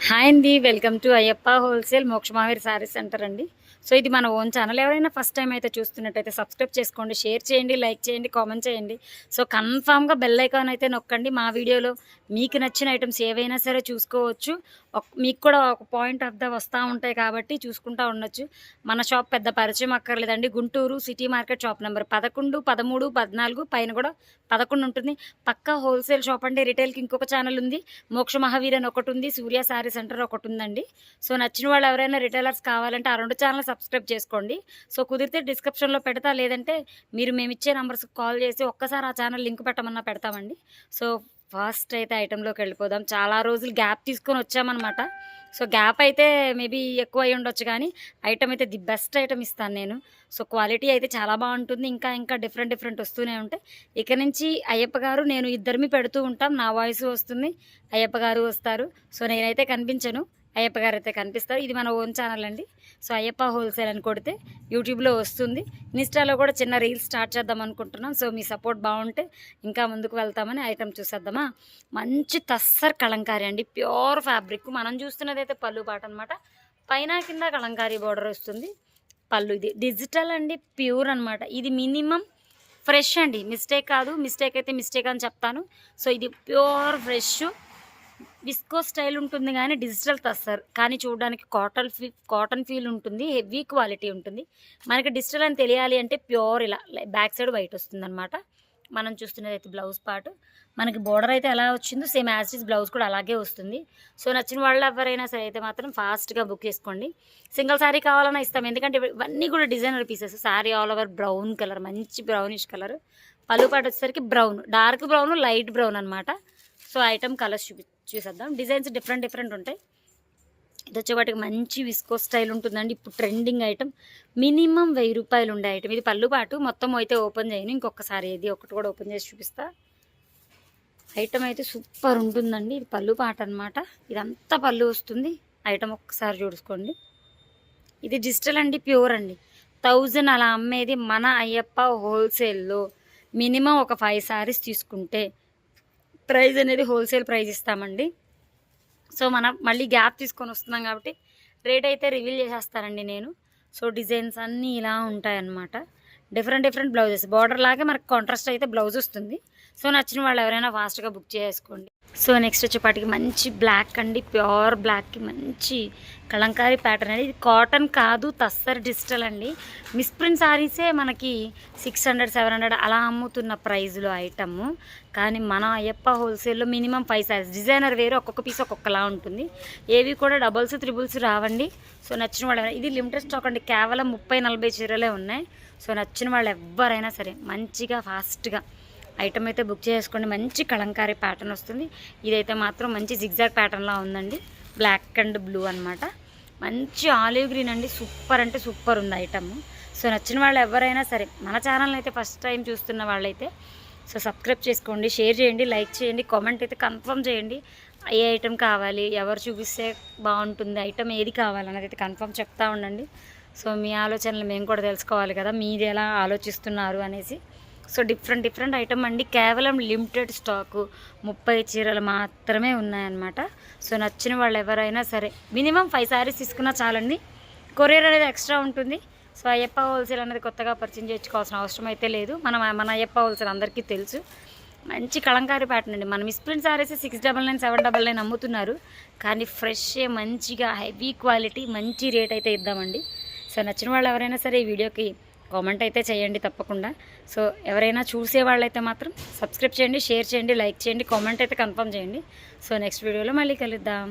Hi అండి, welcome to Ayyappa wholesale Mokshamahaveer saris centre అండి. So ఇది మన ఓన్ ఛానల్. ఎవరైనా ఫస్ట్ టైం అయితే చూస్తున్నట్టయితే సబ్స్క్రైబ్ చేసుకోండి, షేర్ చేయండి, లైక్ చేయండి, కామెంట్ చేయండి. సో కన్ఫామ్గా బెల్ ఐకాన్ అయితే నొక్కండి. మా వీడియోలో మీకు నచ్చిన ఐటమ్స్ ఏవైనా సరే చూసుకోవచ్చు. మీకు కూడా ఒక పాయింట్ ఆఫ్ ద వస్తూ ఉంటాయి కాబట్టి చూసుకుంటూ ఉండొచ్చు. మన షాప్ పెద్ద పరిచయం అక్కర్లేదండి. Guntur city market shop number 11, 13, 14 పైన కూడా 11 ఉంటుంది. పక్కా హోల్సేల్ షాప్ అండి. రిటైల్కి ఇంకొక ఛానల్ ఉంది, మోక్ష మహావీర్ అని ఒకటి ఉంది, సూర్య శారీ సెంటర్ ఒకటి ఉందండి. సో నచ్చిన వాళ్ళు ఎవరైనా రిటైలర్స్ కావాలంటే ఆ 2 ఛానల్ సబ్స్క్రైబ్ చేసుకోండి. సో కుదిరితే డిస్క్రిప్షన్లో పెడతా, లేదంటే మీరు మేము ఇచ్చే నెంబర్స్కి కాల్ చేసి ఒక్కసారి ఆ ఛానల్ లింక్ పెట్టమన్నా పెడతామండి. సో ఫస్ట్ అయితే ఐటెంలోకి వెళ్ళిపోదాం. చాలా రోజులు గ్యాప్ తీసుకొని వచ్చామన్నమాట. సో గ్యాప్ అయితే మేబీ ఎక్కువ అయి ఉండొచ్చు, కానీ ఐటమ్ అయితే ది బెస్ట్ ఐటమ్ ఇస్తాను నేను. సో క్వాలిటీ అయితే చాలా బాగుంటుంది. ఇంకా ఇంకా డిఫరెంట్ వస్తూనే ఉంటాయి. ఇక నుంచి అయ్యప్ప గారు నేను ఇద్దరిమి పెడుతూ ఉంటాం. నా వాయిస్ వస్తుంది, అయ్యప్ప గారు వస్తారు. సో నేనైతే కనిపించను, అయ్యప్ప గారు అయితే కనిపిస్తారు. ఇది మన ఓన్ ఛానల్ అండి. సో అయ్యప్ప హోల్సేల్ అని కొడితే యూట్యూబ్లో వస్తుంది. ఇన్స్టాలో కూడా చిన్న రీల్స్ స్టార్ట్ చేద్దాం అనుకుంటున్నాం. సో మీ సపోర్ట్ బాగుంటే ఇంకా ముందుకు వెళ్తామని. ఐటమ్ చూసేద్దామా. మంచి తస్సర్ కలంకారీ అండి, ప్యూర్ ఫ్యాబ్రిక్. మనం చూస్తున్నది అయితే పళ్ళు పాట అనమాట. పైన కింద కలంకారీ బార్డర్ వస్తుంది. పళ్ళు ఇది డిజిటల్ అండి, ప్యూర్ అనమాట. ఇది మినిమం ఫ్రెష్ అండి, మిస్టేక్ కాదు. మిస్టేక్ అయితే మిస్టేక్ అని చెప్తాను. సో ఇది ప్యూర్ ఫ్రెష్ విస్కో స్టైల్ ఉంటుంది, కానీ డిజిటల్ తస్తారు. కానీ చూడడానికి కాటన్ ఫీల్ ఉంటుంది, హెవీ క్వాలిటీ ఉంటుంది. మనకి డిజిటల్ అని తెలియాలి అంటే ప్యూర్ ఇలా బ్యాక్ సైడ్ వైట్ వస్తుంది అనమాట. మనం చూస్తున్నది అయితే బ్లౌజ్ పార్ట్. మనకి బోర్డర్ అయితే ఎలా వచ్చిందో సేమ్ యాజ్ ఇస్ బ్లౌజ్ కూడా అలాగే వస్తుంది. సో నచ్చిన వాళ్ళు ఎవరైనా సరే అయితే మాత్రం ఫాస్ట్గా బుక్ చేసుకోండి. సింగిల్ శారీ కావాలన్నా ఇస్తాం, ఎందుకంటే ఇవన్నీ కూడా designer pieces. Sari all over brown colour, మంచి బ్రౌనిష్ కలర్. పళ్ళు పాటు వచ్చేసరికి brown, dark brown, light brown అనమాట. సో ఐటమ్ కలర్స్ చూసేద్దాం. డిజైన్స్ డిఫరెంట్ ఉంటాయి. ఇది వచ్చేవాటికి మంచి విస్కో స్టైల్ ఉంటుందండి. ఇప్పుడు ట్రెండింగ్ ఐటమ్, మినిమం 1000 రూపాయలు ఉండే ఐటమ్. ఇది పళ్ళు పాటు. మొత్తం అయితే ఓపెన్ చేయను, ఇంకొకసారి ఇది ఒకటి కూడా ఓపెన్ చేసి చూపిస్తా. ఐటమ్ అయితే సూపర్ ఉంటుందండి. ఇది పళ్ళు పాట అనమాట. ఇదంతా పళ్ళు వస్తుంది. ఐటమ్ ఒక్కసారి చూసుకోండి. ఇది డిజిటల్ అండి, ప్యూర్ అండి. 1000 అలా అమ్మేది మన అయ్యప్ప హోల్సేల్లో మినిమం ఒక 5 సారీస్ తీసుకుంటే ప్రైస్ అనేది హోల్సేల్ ప్రైస్ ఇస్తామండి. సో మనం మళ్ళీ గ్యాప్ తీసుకొని వస్తున్నాం కాబట్టి రేట్ అయితే రివీల్ చేసేస్తానండి నేను. సో డిజైన్స్ అన్నీ ఇలా ఉంటాయన్నమాట. Different blouses. బార్డర్ లాగే మనకు కాంట్రాస్ట్ అయితే బ్లౌజ్ వస్తుంది. సో నచ్చిన వాళ్ళు ఎవరైనా ఫాస్ట్గా బుక్ చేసుకోండి. సో నెక్స్ట్ వచ్చేపాటికి మంచి బ్లాక్ అండి, ప్యూర్ బ్లాక్కి మంచి కలంకారీ ప్యాటర్న్ అండి. ఇది కాటన్ కాదు, తస్సర్ డిజిటల్ అండి. మిస్ప్రింట్ శారీసే మనకి 600, 700 అలా అమ్ముతున్న ప్రైజ్లో ఐటమ్. కానీ మన అయ్యప్ప హోల్సేల్లో మినిమం 5 సారీస్. డిజైనర్ వేరు, ఒక్కొక్క పీస్ ఒక్కొక్కలా ఉంటుంది. ఏవి కూడా డబల్స్, త్రిబుల్స్ రావండి. సో నచ్చిన వాళ్ళు, ఇది లిమిటెడ్ స్టాక్ అండి, కేవలం 30-40 చీరలే ఉన్నాయి. సో నచ్చిన వాళ్ళు ఎవరైనా సరే మంచిగా ఫాస్ట్గా ఐటమ్ అయితే బుక్ చేసుకోండి. మంచి కలంకారీ ప్యాటర్న్ వస్తుంది. ఇదైతే మాత్రం మంచి జిగ్జాగ్ ప్యాటర్న్లా ఉందండి. బ్లాక్ అండ్ బ్లూ అనమాట. మంచి ఆలివ్ గ్రీన్ అండి. సూపర్ అంటే సూపర్ ఉంది ఐటమ్. సో నచ్చిన వాళ్ళు ఎవరైనా సరే మన ఛానల్ని అయితే ఫస్ట్ టైం చూస్తున్న వాళ్ళైతే సో సబ్స్క్రైబ్ చేసుకోండి, షేర్ చేయండి, లైక్ చేయండి, కామెంట్ అయితే కన్ఫర్మ్ చేయండి. ఏ ఐటమ్ కావాలి, ఎవరు చూపిస్తే బాగుంటుంది, ఐటమ్ ఏది కావాలన్నది అయితే కన్ఫర్మ్ చెప్తా ఉండండి. సో మీ ఆలోచనలు మేము కూడా తెలుసుకోవాలి కదా, మీరు ఎలా ఆలోచిస్తున్నారు అనేసి. సో డిఫరెంట్ ఐటమ్ అండి. కేవలం లిమిటెడ్ స్టాకు 30 చీరలు మాత్రమే ఉన్నాయన్నమాట. సో నచ్చిన వాళ్ళు ఎవరైనా సరే మినిమం 5 సారీస్ తీసుకున్నా చాలండి. కొరియర్ అనేది ఎక్స్ట్రా ఉంటుంది. సో అయ్యప్ప హోల్సేల్ అనేది కొత్తగా పరిచయం చేయించుకోవాల్సిన అవసరం అయితే లేదు. మన అయ్యప్ప హోల్సేల్ అందరికీ తెలుసు. మంచి కలంకారీ ప్యాటర్న్ అండి. మన మిస్ప్రింట్ సారీస్ 699, 799 అమ్ముతున్నారు. కానీ ఫ్రెష్ మంచిగా హెవీ క్వాలిటీ మంచి రేట్ అయితే ఇద్దామండి. సో నచ్చిన వాళ్ళు ఎవరైనా సరే ఈ వీడియోకి కామెంట్ అయితే చేయండి తప్పకుండా. సో ఎవరైనా చూసే వాళ్ళైతే మాత్రం సబ్స్క్రైబ్ చేయండి, షేర్ చేయండి, లైక్ చేయండి, కామెంట్ అయితే కన్ఫర్మ్ చేయండి. సో నెక్స్ట్ వీడియోలో మళ్ళీ కలుద్దాం.